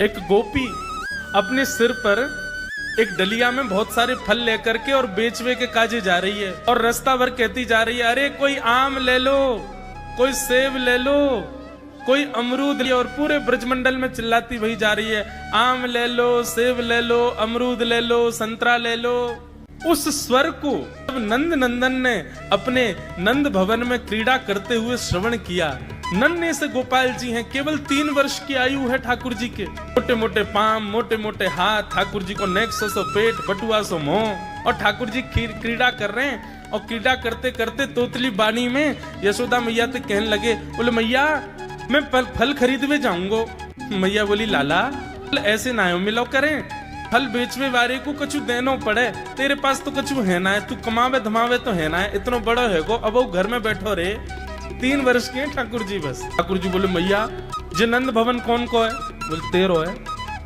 एक गोपी अपने सिर पर एक डलिया में बहुत सारे फल लेकर के और बेचवे के काजे जा रही है और रास्ता भर कहती जा रही है, अरे कोई आम ले लो, कोई सेब ले लो, कोई अमरूद ले। और पूरे ब्रजमंडल में चिल्लाती वही जा रही है, आम ले लो, सेब ले लो, अमरूद ले लो, संतरा ले लो। उस स्वर को जब नंद नंदन ने अपने नंद भवन में क्रीड़ा करते हुए श्रवण किया, नन्हे से गोपाल जी हैं, केवल 3 वर्ष की आयु है ठाकुर जी के, मोटे मोटे पांव, मोटे मोटे हाथ, ठाकुर जी को नेक सो पेट, बटुआ सो मुंह, और ठाकुर जी क्रीड़ा कर रहे हैं। और क्रीड़ा करते करते तोतली बानी में यशोदा मैया तो कहने लगे, बोले मैया मैं फल खरीदवे जाऊंगो। मैया बोली, लाला ऐसे ना मिलो करें, फल बेचवे वाले को कछु देनो पड़े, तेरे पास तो कछु है ना है, तू कमावे धमावे तो है ना है, इतना बड़ा है गो, अब वो घर में बैठो रे। 3 वर्ष के हैं ठाकुर जी बस। ठाकुर जी बोले, मैया जे नंद भवन कौन को है? बोले 13 है।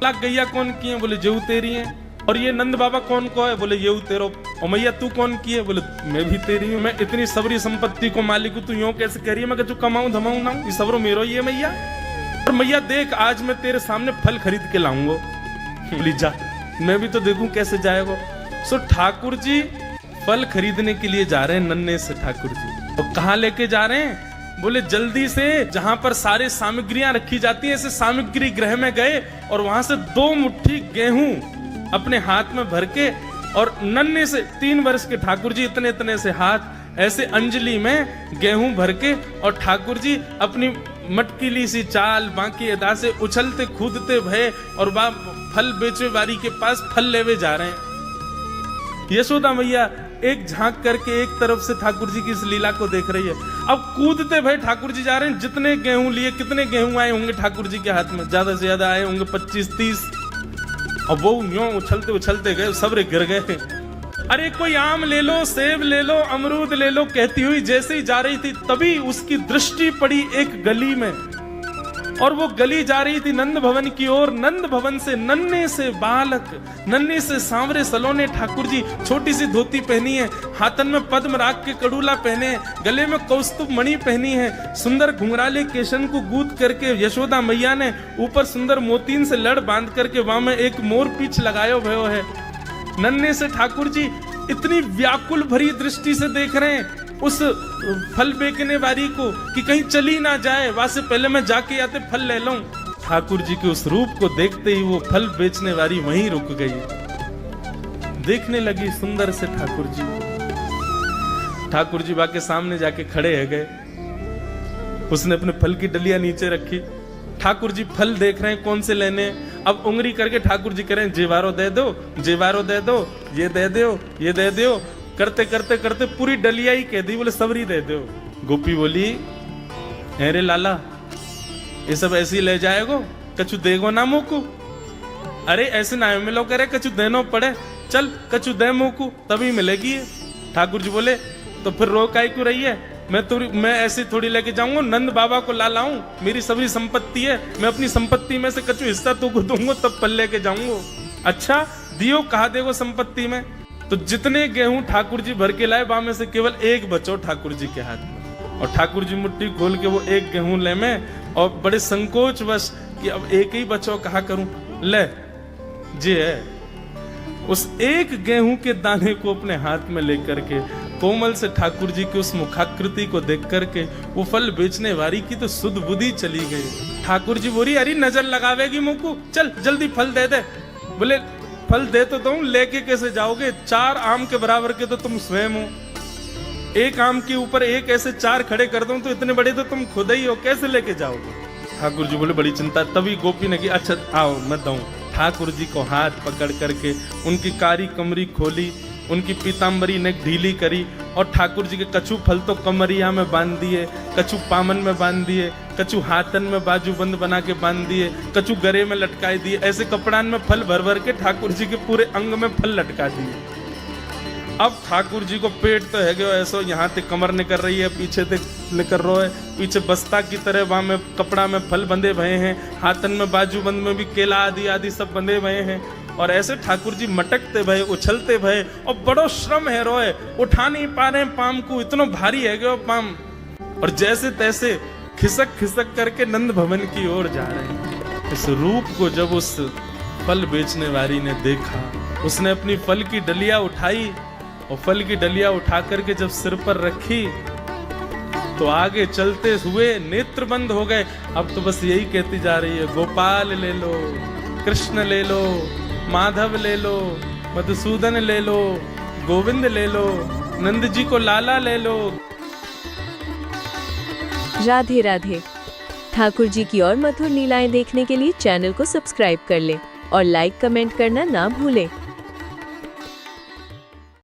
लाख गैया कौन की है? बोले जेऊ तेरी है। और ये नंद बाबा कौन को है? बोले येऊ तेरो। और मैया तू कौन की है? बोले मैं भी तेरी हूँ। मैं इतनी सबरी संपत्ति को मालिक हूँ, तू यूं कैसे कह रही है? मैं कछु कमाऊं धमाऊं ना, ये सबरो मेरो ही है मैया। और मैया देख आज मैं तेरे सामने फल खरीद के लाऊंगो। बोली जा, मैं भी तो देखूं कैसे जाएगा। सो ठाकुर जी फल खरीदने के लिए जा रहे हैं नन्हे से ठाकुर जी। तो कहाँ लेके जा रहे हैं? बोले जल्दी से जहां पर सारे सामग्रियां रखी जाती हैं, ऐसे सामग्री गृह में गए और वहां से 2 मुट्ठी गेहूं अपने हाथ में भर के, और नन्हे से 3 वर्ष के ठाकुर जी इतने इतने से हाथ ऐसे अंजलि में गेहूं भर के, और ठाकुर जी अपनी मटकीली सी चाल बाकी अदा से उछलते कूदते भये और फल बेचवे वाली के पास फल लेवे जा रहे हैं। यशोदा मैया एक झांक करके एक तरफ से ठाकुर जी की इस लीला को देख रही है। अब कूदते भाई ठाकुर जी जा रहे हैं, जितने गेहूं लिए, कितने गेहूं आए होंगे ठाकुर जी के हाथ में? ज्यादा से ज्यादा आए होंगे 25-30। और वो यूं उछलते उछलते गए, सब गिर गए। अरे कोई आम ले लो, सेब ले लो, अमरूद ले लो कहती हुई जैसे ही जा रही थी, तभी उसकी दृष्टि पड़ी एक गली में, और वो गली जा रही थी नंद भवन की ओर। नंद भवन से नन्हे से बालक, नन्हे से सांवरे सलोने ठाकुर जी, छोटी सी धोती पहनी है, हाथन में पद्म राग के कड़ूला पहने, गले में कौस्तुभ मणि पहनी है, सुंदर घुंघराले केशन को गूंथ करके यशोदा मैया ने ऊपर सुंदर मोतीन से लड़ बांध करके वहां में एक मोर पीछ लगायो भयो है। नन्हे से ठाकुर जी इतनी व्याकुल भरी दृष्टि से देख रहे हैं उस फल बेचने वाली को कि कहीं चली ना जाए, वहां से पहले मैं जाके आते फल ले लूं। ठाकुर जी के उस रूप को देखते ही वो फल बेचने वाली वहीं रुक गई, देखने लगी सुंदर से ठाकुर जी। ठाकुर जी बाके सामने जाके खड़े है गए, उसने अपने फल की डलिया नीचे रखी। ठाकुर जी फल देख रहे हैं कौन से लेने। अब उंगली करके ठाकुर जी कह रहे हैं, जेवारो दे दो, जेवारो दे दो, ये दे दो, ये दे दो, करते करते करते पूरी डलिया ही कह दी। बोले सबरी दे दो। गोपी बोली, अरे लाला ये सब ऐसे ही ले जाएगो, कछु देगो ना मुको? अरे ऐसे ना मिलो करे, कछु देनो पड़े, चल कछु दे मुको तभी मिलेगी। ठाकुर जी बोले, तो फिर रो काहे क्यों रही है? मैं ऐसे थोड़ी लेके जाऊंगा, नंद बाबा को ला लाऊं, मेरी सभी संपत्ति है, मैं अपनी संपत्ति में से कछु हिस्सा तुमको दूंगा तब फल लेके जाऊंगा। अच्छा दियो, कहा देगो संपत्ति में? तो जितने गेहूं ठाकुर जी भर के लाए, वहां में से केवल एक बचो ठाकुर जी के हाथ में। और ठाकुर जी मुट्ठी खोल के वो एक गेहूं ले में, और बड़े संकोच वश कि अब एक ही बचो, कहा करूं, ले जे है उस एक गेहूं के दाने को अपने हाथ में लेकर के कोमल से ठाकुर जी की उस मुखाकृति को देख करके वो फल बेचने वाली की तो सुध बुद्धि चली गई। ठाकुर जी बोली, अरे नजर लगावेगी मुझको, चल जल्दी फल दे दे। बोले फल दे तो दूं, लेके कैसे जाओगे? 4 आम के बराबर के तो तुम स्वयं हो, एक आम के ऊपर एक ऐसे 4 खड़े कर दूं तो इतने बड़े तो तुम खुद ही हो, कैसे लेके जाओगे? ठाकुर जी बोले बड़ी चिंता। तभी गोपी ने की, अच्छा आओ मैं दूं। ठाकुर जी को हाथ पकड़ करके उनकी कारी कमरी खोली, उनकी पीताम्बरी ने ढीली करी, और ठाकुर जी के कछु फल तो कमरिया में बांध दिए, कछु पामन में बांध दिए, कछु हाथन में बाजूबंद बना के बांध दिए, कछु गरे में लटकाए दिए। ऐसे कपड़ान में फल भर भर के ठाकुर जी के पूरे अंग में फल लटका दिए। अब ठाकुर जी को पेट तो है गयो ऐसो, यहाँ ते कमर निकल रही है, पीछे ते निकल रहा है, पीछे बस्ता की तरह वहां में कपड़ा में फल बंधे भये हैं, हाथन में बाजूबंद में भी केला आदि आदि सब बंधे भये हैं। और ऐसे ठाकुर जी मटकते भये, उछलते भये, और बड़ो श्रम है रोए, उठा नहीं पा रहे पाम को, इतना भारी है गयो पाम। और जैसे तैसे खिसक खिसक करके नंद भवन की ओर जा रहे हैं। इस रूप को जब उस फल बेचने वाली ने देखा, उसने अपनी फल की डलिया उठाई और फल की डलिया उठा करके जब सिर पर रखी तो आगे चलते हुए नेत्र बंद हो गए। अब तो बस यही कहती जा रही है, गोपाल ले लो, कृष्ण ले लो, माधव ले लो, मधुसूदन ले लो, गोविंद ले लो, नंद जी को लाला ले लो। राधे राधे। ठाकुर जी की और मधुर लीलाएं देखने के लिए चैनल को सब्सक्राइब कर लें और लाइक कमेंट करना ना भूलें।